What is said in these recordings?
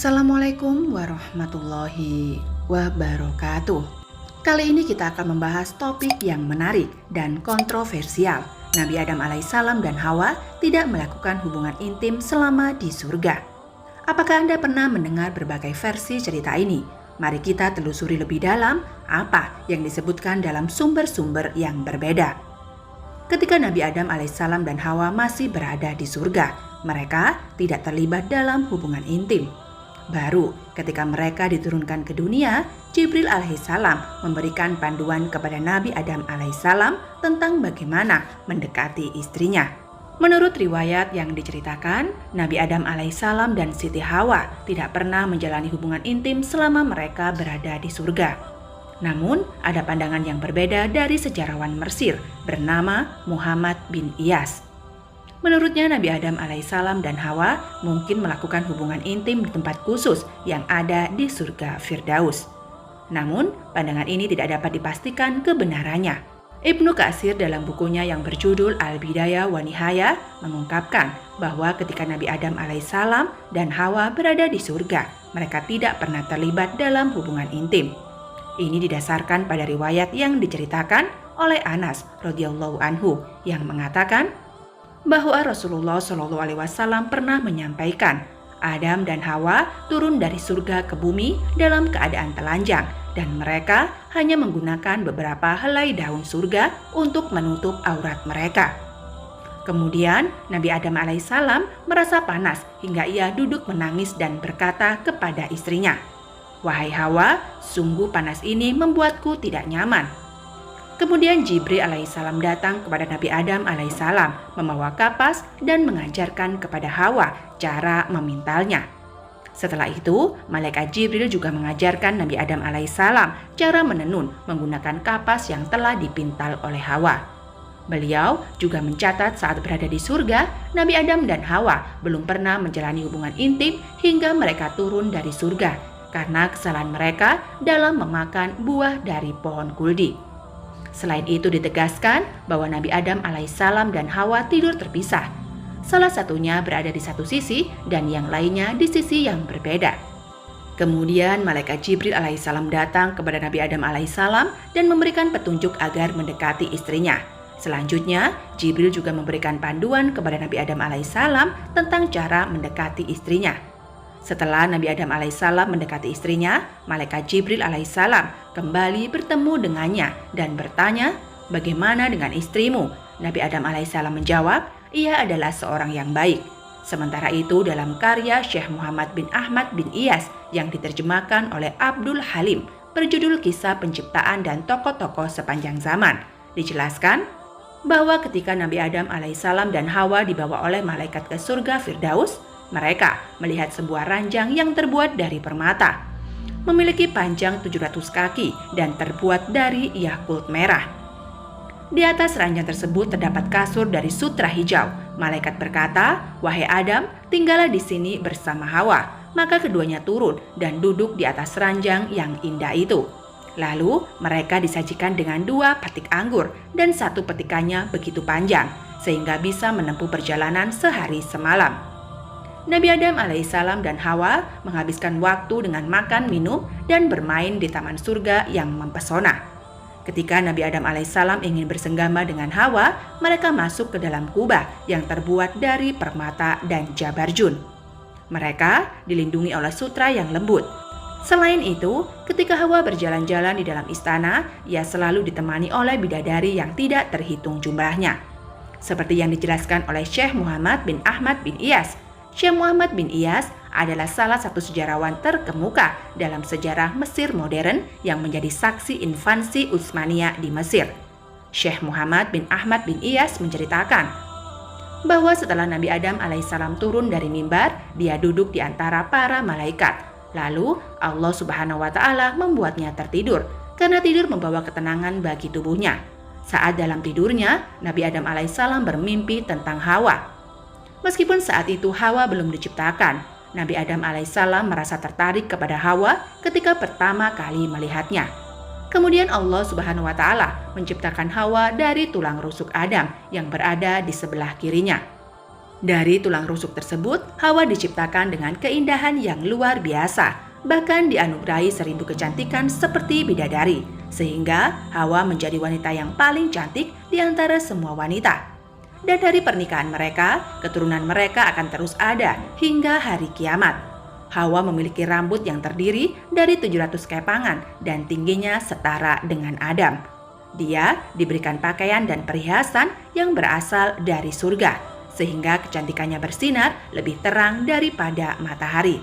Assalamualaikum warahmatullahi wabarakatuh. Kali ini kita akan membahas topik yang menarik dan kontroversial. Nabi Adam alaihissalam dan Hawa tidak melakukan hubungan intim selama di surga. Apakah Anda pernah mendengar berbagai versi cerita ini? Mari kita telusuri lebih dalam apa yang disebutkan dalam sumber-sumber yang berbeda. Ketika Nabi Adam alaihissalam dan Hawa masih berada di surga, mereka tidak terlibat dalam hubungan intim. Baru ketika mereka diturunkan ke dunia, Jibril alaihissalam memberikan panduan kepada Nabi Adam alaihissalam tentang bagaimana mendekati istrinya. Menurut riwayat yang diceritakan, Nabi Adam alaihissalam dan Siti Hawa tidak pernah menjalani hubungan intim selama mereka berada di surga. Namun, ada pandangan yang berbeda dari sejarawan Mesir bernama Muhammad bin Iyas. Menurutnya Nabi Adam alaihissalam dan Hawa mungkin melakukan hubungan intim di tempat khusus yang ada di surga Firdaus. Namun, pandangan ini tidak dapat dipastikan kebenarannya. Ibnu Katsir dalam bukunya yang berjudul Al-Bidayah wa Nihayah mengungkapkan bahwa ketika Nabi Adam alaihissalam dan Hawa berada di surga, mereka tidak pernah terlibat dalam hubungan intim. Ini didasarkan pada riwayat yang diceritakan oleh Anas radhiyallahu anhu yang mengatakan bahwa Rasulullah SAW pernah menyampaikan, Adam dan Hawa turun dari surga ke bumi dalam keadaan telanjang dan mereka hanya menggunakan beberapa helai daun surga untuk menutup aurat mereka. Kemudian Nabi Adam alaihissalam merasa panas hingga ia duduk menangis dan berkata kepada istrinya, "Wahai Hawa, sungguh panas ini membuatku tidak nyaman." Kemudian Jibril alaihissalam datang kepada Nabi Adam alaihissalam membawa kapas dan mengajarkan kepada Hawa cara memintalnya. Setelah itu, malaikat Jibril juga mengajarkan Nabi Adam alaihissalam cara menenun menggunakan kapas yang telah dipintal oleh Hawa. Beliau juga mencatat saat berada di surga, Nabi Adam dan Hawa belum pernah menjalani hubungan intim hingga mereka turun dari surga karena kesalahan mereka dalam memakan buah dari pohon kuldi. Selain itu ditegaskan bahwa Nabi Adam alaihissalam dan Hawa tidur terpisah. Salah satunya berada di satu sisi dan yang lainnya di sisi yang berbeda. Kemudian malaikat Jibril alaihissalam datang kepada Nabi Adam alaihissalam dan memberikan petunjuk agar mendekati istrinya. Selanjutnya, Jibril juga memberikan panduan kepada Nabi Adam alaihissalam tentang cara mendekati istrinya. Setelah Nabi Adam alaihissalam mendekati istrinya, malaikat Jibril alaihissalam kembali bertemu dengannya dan bertanya, "Bagaimana dengan istrimu?" Nabi Adam alaihissalam menjawab, "Ia adalah seorang yang baik." Sementara itu dalam karya Syekh Muhammad bin Ahmad bin Iyas yang diterjemahkan oleh Abdul Halim berjudul Kisah Penciptaan dan Tokoh-tokoh Sepanjang Zaman, dijelaskan bahwa ketika Nabi Adam alaihissalam dan Hawa dibawa oleh malaikat ke surga Firdaus, mereka melihat sebuah ranjang yang terbuat dari permata. Memiliki panjang 700 kaki dan terbuat dari yakut merah. Di atas ranjang tersebut terdapat kasur dari sutra hijau. Malaikat berkata, "Wahai Adam, tinggallah di sini bersama Hawa." Maka keduanya turun dan duduk di atas ranjang yang indah itu. Lalu mereka disajikan dengan 2 petik anggur dan 1 petikannya begitu panjang sehingga bisa menempuh perjalanan sehari semalam. Nabi Adam alaihissalam dan Hawa menghabiskan waktu dengan makan, minum, dan bermain di taman surga yang mempesona. Ketika Nabi Adam alaihissalam ingin bersenggama dengan Hawa, mereka masuk ke dalam kubah yang terbuat dari permata dan jabarjun. Mereka dilindungi oleh sutra yang lembut. Selain itu, ketika Hawa berjalan-jalan di dalam istana, ia selalu ditemani oleh bidadari yang tidak terhitung jumlahnya. Seperti yang dijelaskan oleh Syekh Muhammad bin Ahmad bin Iyas, Syekh Muhammad bin Iyas adalah salah satu sejarawan terkemuka dalam sejarah Mesir modern yang menjadi saksi invasi Utsmaniyah di Mesir. Syekh Muhammad bin Ahmad bin Iyas menceritakan bahwa setelah Nabi Adam alaihissalam turun dari mimbar, dia duduk di antara para malaikat. Lalu Allah Subhanahu wa Ta'ala membuatnya tertidur karena tidur membawa ketenangan bagi tubuhnya. Saat dalam tidurnya, Nabi Adam alaihissalam bermimpi tentang Hawa. Meskipun saat itu Hawa belum diciptakan, Nabi Adam alaihissalam merasa tertarik kepada Hawa ketika pertama kali melihatnya. Kemudian Allah Subhanahu wa Ta'ala menciptakan Hawa dari tulang rusuk Adam yang berada di sebelah kirinya. Dari tulang rusuk tersebut, Hawa diciptakan dengan keindahan yang luar biasa, bahkan dianugerahi 1000 kecantikan seperti bidadari, sehingga Hawa menjadi wanita yang paling cantik di antara semua wanita. Dan dari pernikahan mereka, keturunan mereka akan terus ada hingga hari kiamat. Hawa memiliki rambut yang terdiri dari 700 kepangan dan tingginya setara dengan Adam. Dia diberikan pakaian dan perhiasan yang berasal dari surga, sehingga kecantikannya bersinar lebih terang daripada matahari.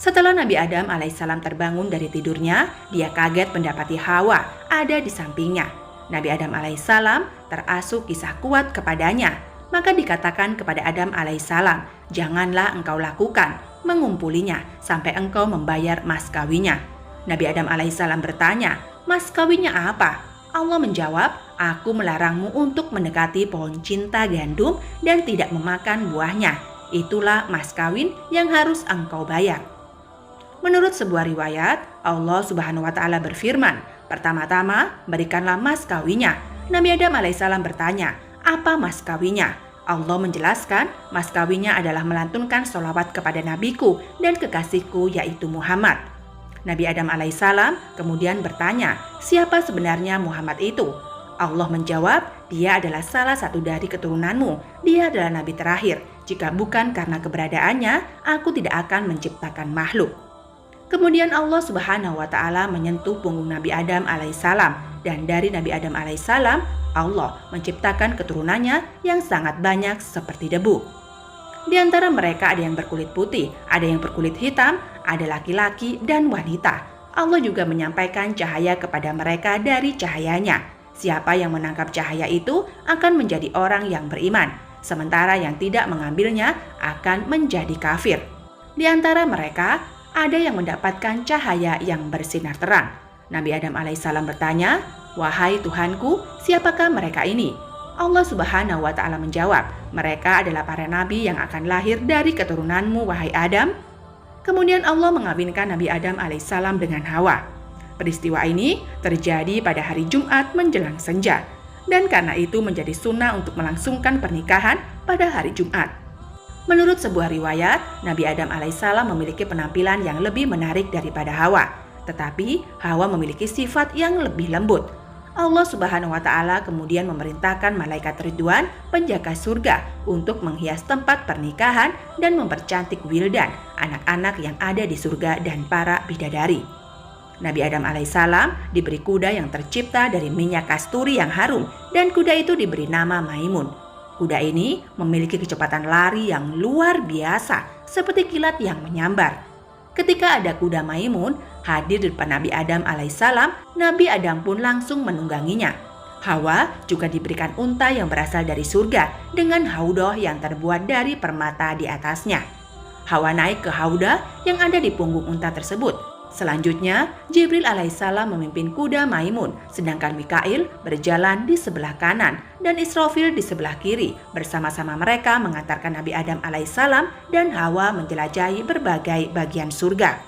Setelah Nabi Adam alaihissalam terbangun dari tidurnya, dia kaget mendapati Hawa ada di sampingnya. Nabi Adam alaihissalam terasuh kisah kuat kepadanya. Maka dikatakan kepada Adam alaihissalam, janganlah engkau lakukan mengumpulinya sampai engkau membayar mas kawinnya. Nabi Adam alaihissalam bertanya, mas kawinnya apa? Allah menjawab, aku melarangmu untuk mendekati pohon cinta gandum dan tidak memakan buahnya. Itulah mas kawin yang harus engkau bayar. Menurut sebuah riwayat, Allah Subhanahu wa Ta'ala berfirman, pertama-tama berikanlah mas kawinnya. Nabi Adam alaihissalam bertanya, apa mas kawinnya? Allah menjelaskan, mas kawinnya adalah melantunkan sholawat kepada nabiku dan kekasihku yaitu Muhammad. Nabi Adam alaihissalam kemudian bertanya, siapa sebenarnya Muhammad itu? Allah menjawab, dia adalah salah satu dari keturunanmu. Dia adalah nabi terakhir. Jika bukan karena keberadaannya, aku tidak akan menciptakan makhluk. Kemudian Allah Subhanahu wa Ta'ala menyentuh punggung Nabi Adam alaihissalam, dan dari Nabi Adam alaihissalam Allah menciptakan keturunannya yang sangat banyak seperti debu. Di antara mereka ada yang berkulit putih, ada yang berkulit hitam, ada laki-laki dan wanita. Allah juga menyampaikan cahaya kepada mereka dari cahayanya. Siapa yang menangkap cahaya itu akan menjadi orang yang beriman, sementara yang tidak mengambilnya akan menjadi kafir. Di antara mereka ada yang mendapatkan cahaya yang bersinar terang. Nabi Adam alaihissalam bertanya, wahai Tuhanku, siapakah mereka ini? Allah Subhanahu wa Ta'ala menjawab, mereka adalah para nabi yang akan lahir dari keturunanmu, wahai Adam. Kemudian Allah mengawinkan Nabi Adam alaihissalam dengan Hawa. Peristiwa ini terjadi pada hari Jumat menjelang senja, dan karena itu menjadi sunnah untuk melangsungkan pernikahan pada hari Jumat. Menurut sebuah riwayat, Nabi Adam alaihissalam memiliki penampilan yang lebih menarik daripada Hawa, tetapi Hawa memiliki sifat yang lebih lembut. Allah Subhanahu wa Ta'ala kemudian memerintahkan malaikat Ridwan, penjaga surga, untuk menghias tempat pernikahan dan mempercantik wildan, anak-anak yang ada di surga dan para bidadari. Nabi Adam alaihissalam diberi kuda yang tercipta dari minyak kasturi yang harum, dan kuda itu diberi nama Maimun. Kuda ini memiliki kecepatan lari yang luar biasa, seperti kilat yang menyambar. Ketika ada kuda Maimun hadir di depan Nabi Adam alaihissalam, Nabi Adam pun langsung menungganginya. Hawa juga diberikan unta yang berasal dari surga dengan haudah yang terbuat dari permata di atasnya. Hawa naik ke haudah yang ada di punggung unta tersebut. Selanjutnya, Jibril alaihissalam memimpin kuda Maimun, sedangkan Mikail berjalan di sebelah kanan dan Israfil di sebelah kiri. Bersama-sama mereka mengantarkan Nabi Adam alaihissalam dan Hawa menjelajahi berbagai bagian surga.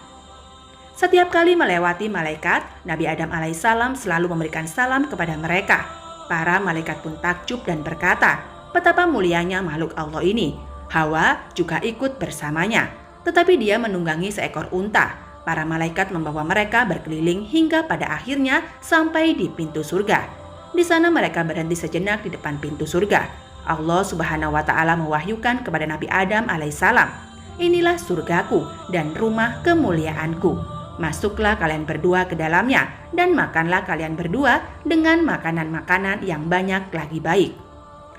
Setiap kali melewati malaikat, Nabi Adam alaihissalam selalu memberikan salam kepada mereka. Para malaikat pun takjub dan berkata, betapa mulianya makhluk Allah ini. Hawa juga ikut bersamanya, tetapi dia menunggangi seekor unta. Para malaikat membawa mereka berkeliling hingga pada akhirnya sampai di pintu surga. Di sana mereka berhenti sejenak di depan pintu surga. Allah Subhanahu wa Ta'ala mewahyukan kepada Nabi Adam alaihissalam, inilah surgaku dan rumah kemuliaanku. Masuklah kalian berdua ke dalamnya dan makanlah kalian berdua dengan makanan-makanan yang banyak lagi baik,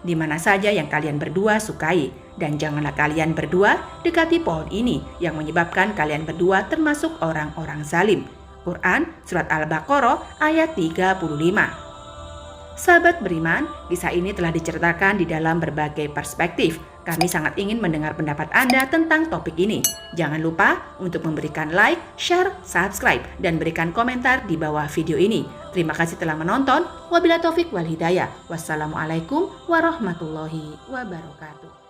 di mana saja yang kalian berdua sukai, dan janganlah kalian berdua dekati pohon ini yang menyebabkan kalian berdua termasuk orang-orang zalim. Quran Surat Al-Baqarah ayat 35. Sahabat beriman, kisah ini telah diceritakan di dalam berbagai perspektif. Kami sangat ingin mendengar pendapat Anda tentang topik ini. Jangan lupa untuk memberikan like, share, subscribe, dan berikan komentar di bawah video ini. Terima kasih telah menonton. Wabillahi taufik wal hidayah. Wassalamualaikum warahmatullahi wabarakatuh.